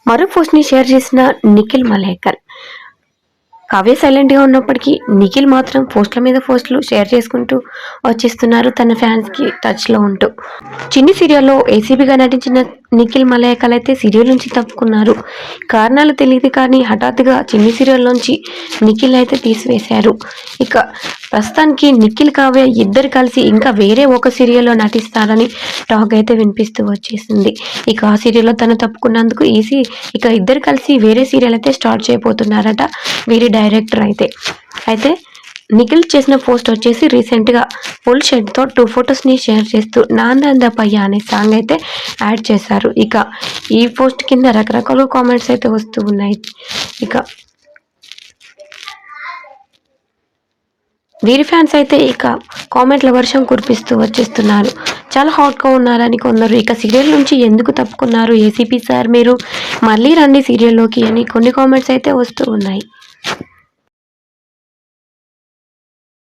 మరో పోస్ట్ని షేర్ చేసిన నిఖిల్ మల్హేకర్. కావ్య సైలెంట్గా ఉన్నప్పటికీ నిఖిల్ మాత్రం పోస్టుల మీద పోస్టులు షేర్ చేసుకుంటూ వచ్చేస్తున్నారు తన ఫ్యాన్స్కి టచ్లో ఉంటూ. చిన్ని సీరియల్లో ఏసీబీగా నటించిన నిఖిల్ మలయకల్ అయితే సీరియల్ నుంచి తప్పుకున్నారు. కారణాలు తెలియదు కానీ హఠాత్తుగా చిన్ని సీరియల్లోంచి నిఖిల్ అయితే తీసివేశారు. ఇక ప్రస్తుతానికి నిఖిల్ కావ్య ఇద్దరు కలిసి ఇంకా వేరే ఒక సీరియల్లో నటిస్తారని టాక్ అయితే వినిపిస్తూ వచ్చేసింది. ఇక ఆ సీరియల్లో తను తప్పుకున్నందుకు ఇక ఇద్దరు కలిసి వేరే సీరియల్ అయితే స్టార్ట్ చేయబోతున్నారట వీరి డైరెక్టర్ అయితే నిఖిల్ చేసిన పోస్ట్ వచ్చేసి రీసెంట్గా ఫుల్ షెడ్తో 2 ఫొటోస్ని షేర్ చేస్తూ నాందందపయ్య అనే సాంగ్ అయితే యాడ్ చేశారు. ఇక ఈ పోస్ట్ కింద రకరకాల కామెంట్స్ అయితే వస్తూ ఉన్నాయి. ఇక వీరి ఫ్యాన్స్ అయితే ఇక కామెంట్ల వర్షం కురిపిస్తూ వచ్చేస్తున్నారు. చాలా హాట్గా ఉన్నారని కొందరు, ఇక సీరియల్ నుంచి ఎందుకు తప్పుకున్నారు ఏసీపీ సార్ మీరు, మళ్ళీ రండి సీరియల్లోకి అని కొన్ని కామెంట్స్ అయితే వస్తూ ఉన్నాయి.